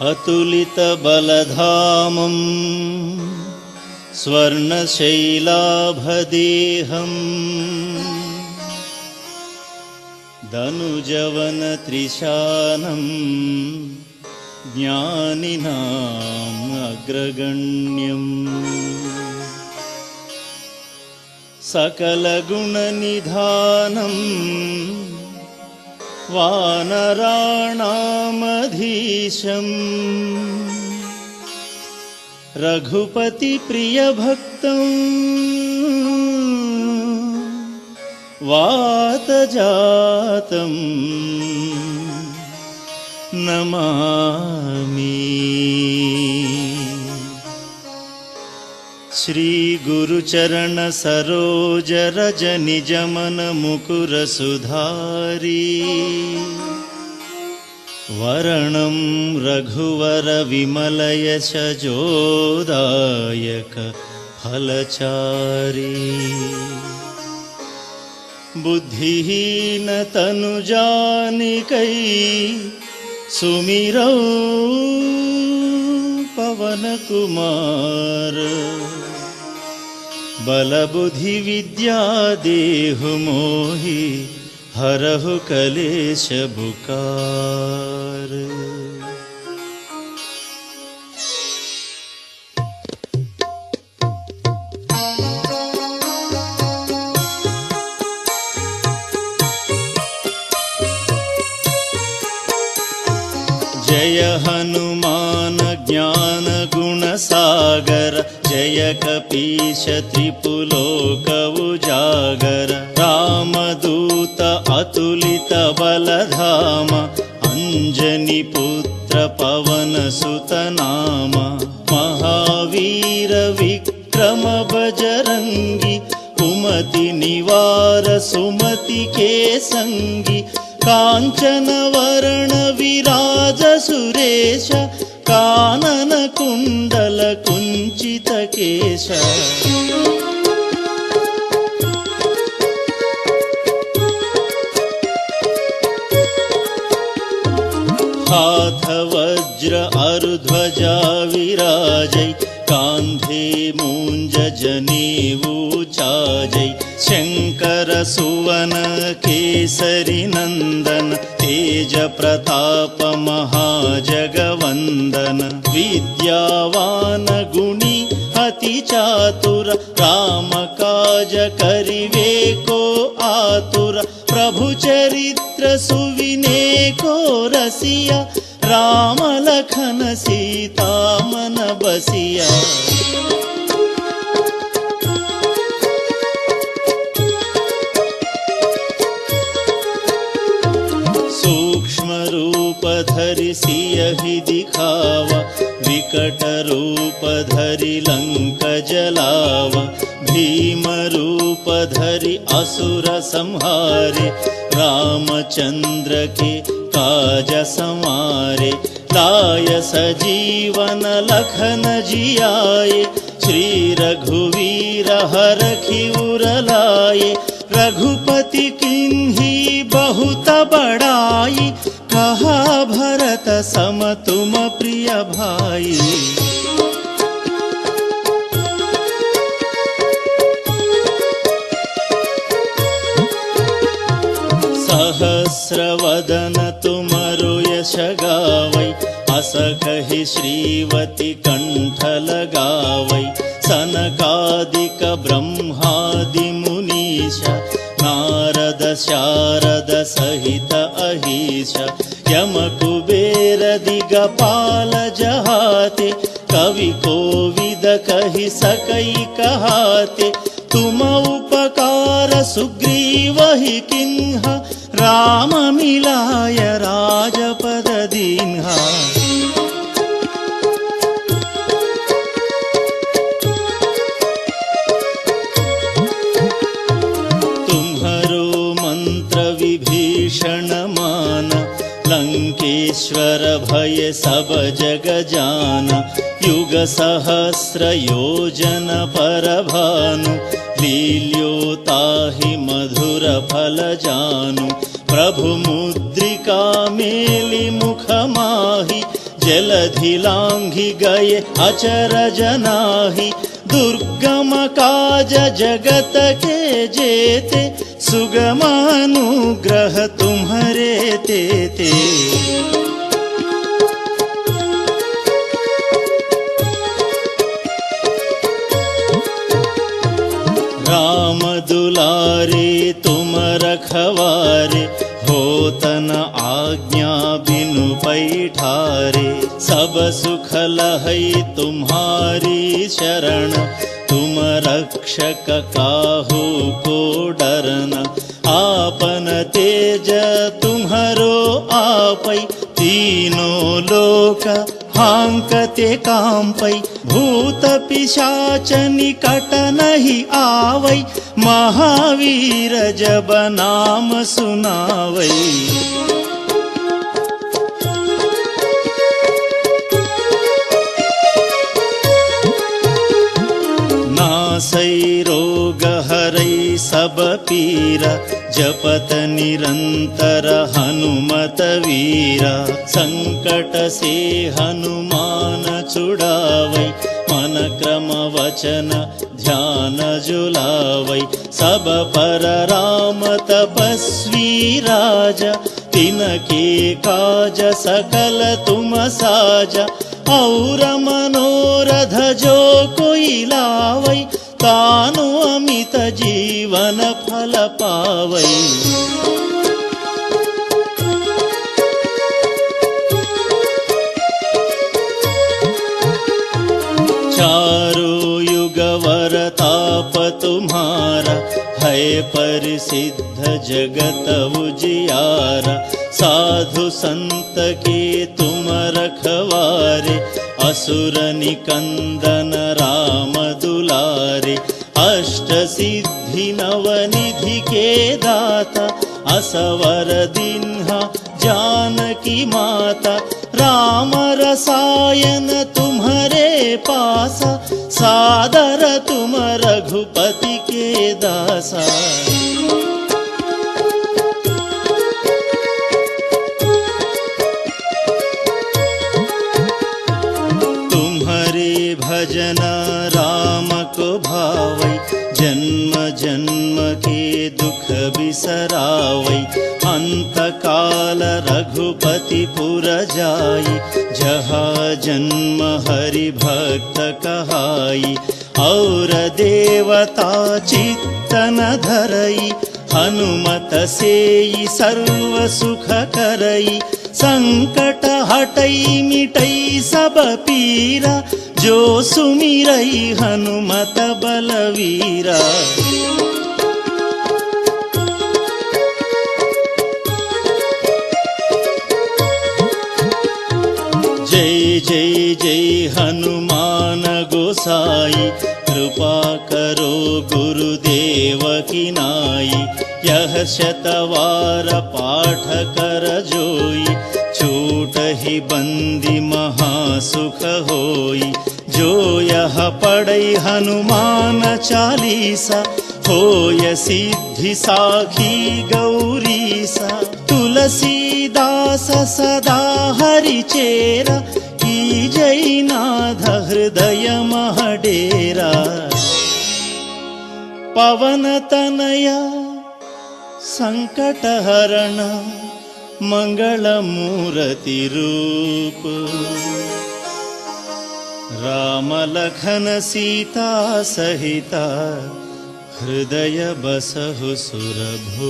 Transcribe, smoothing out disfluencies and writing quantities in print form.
अतुलितबलधामं स्वर्णशैलाभदेहं दनुजवनत्रिशानं ज्ञानिनाम् अग्रगण्यम् सकलगुणनिधानम् वानराणामधीशम् रघुपतिप्रियभक्तं वातजातं नमामि। श्री गुरुचरण सरोज रज निजमन मुकुर सुधारी वरणं रघुवर विमल यश जोदायक फलचारी बुद्धिहीन तनु जानिकै सुमिरौ पवन कुमार बल बुद्धि विद्या देहु मोहि हरहु कलेश बुकार। जय हनुमान ज्ञान गुण सागर जय कपीश त्रिपुलोक उजागर रामदूत अतुलित बलधाम अंजनी पुत्र पवन सुत नाम महावीर विक्रम बजरंगी कुमति निवार सुमति के संगी कांचन वरण विराज सुरेश कानन कुंडल कुंचित केश हाथ वज्र अरुध्वजा विराजै कांधे मूंज जनेऊ चाजै शंकर सुवन केसरी नंदन तेज प्रताप महाजगवंदन विद्यावान गुणी अति चातुर राम काज करिवे को आतुर प्रभु चरित्र सुविनेको रसिया राम लखन सीता मन बसिया। सूक्ष्म रूप धरि सियहि दिखावा विकट रूप धरि लंक जलावा भीम रूप धरि असुर संहारे रामचंद्र के काज संवारे लाय सजीवन लखन जियाए श्री रघुवीर हरखि उर लाए रघुपति किन्ही बहुत बड़ाई कहा भरत सम तुम प्रिय भाई। सहस्रवदन तुमरो यश गावै अस कहि श्रीवती कंठ लगावै सनकादिक ब्रह्मादि मुनीश नारद शारद सहित अहीश यम कुबेर दिगपाल जहाते कवि कोविद कहि सकई कहाते तुम उपकार सुग्रीव ही किन्हा राम मिलाय राजपद दीन्हा। तुम्हरो मंत्र विभीषण मान लंकेश्वर भय सब जग जान युग सहस्र योजन पर भानु लील्योताहि मधुर फल जानु प्रभु मुद्रिका मेलि मुख माहि जलधि लांघि गए अचरज नाही, दुर्गम काज जगत के जेते, सुगम अनुग्रह तुम्हारे तेते। राम दुलारे तुम रखवारे, होतन आज्ञा बिनु पैठारे। सब सुख लहै तुम्हारी शरण, तुम रक्षक काहू को डरना। आपन तेज तुम्हारो आपै, तीनों लोक हांकते कांपै। भूत पिशाच निकट नहीं आवै, महावीर जब नाम सुनावै। नासै रोग हरै सब पीरा, जपत निरंतर हनुमत वीरा। संकट से हनुमान छुड़ावै, मन क्रम वचन ध्यान जुलावै। सब पर राम तपस्वी राजा, तिनके काज सकल तुम साजा। और मनोरथ जो कोई लावै, तानु अमित जीवन फल पावै। चारो युग वरताप तुम्हारा, है परिसिद्ध जगत उजियारा। साधु संत के तुम रखवारे, असुर निकंदन राम दुलारे। अष्ट सिद्धि नवनिधि के दाता, असवर दीन्हा जानकी माता। राम रसायन तुम्हारे पासा, सादर तुम रघुपति के दासा। तुम्हारे भजन राम को भावै, जन्म जन्म के दुख बिसरावै। अंत काल रघुपति पुर जाई, जहाँ जन्म हरि भक्त कहाई। और देवता चित्तन धरई, हनुमत सेई सर्व सुख करई। संकट हटई मिटई सब पीरा, जो सुमिरई हनुमत बलवीरा। जय जय जय हनुमान गोसाई, कृपा करो गुरुदेव की नाई। यह शतवार पाठ कर जोई, छूट ही बंदी महासुख होई। जो यह पढ़ई हनुमान चालीसा, होय सिद्धि साखी गौरीसा। तुलसीदास सदा हरि चेरा, की जय नाथ हृदय महडेरा। पवन तनया संकट हरण, मंगल मूर्ति रूप। राम लखन सीता सहिता, हृदय बसहु सुरभूप।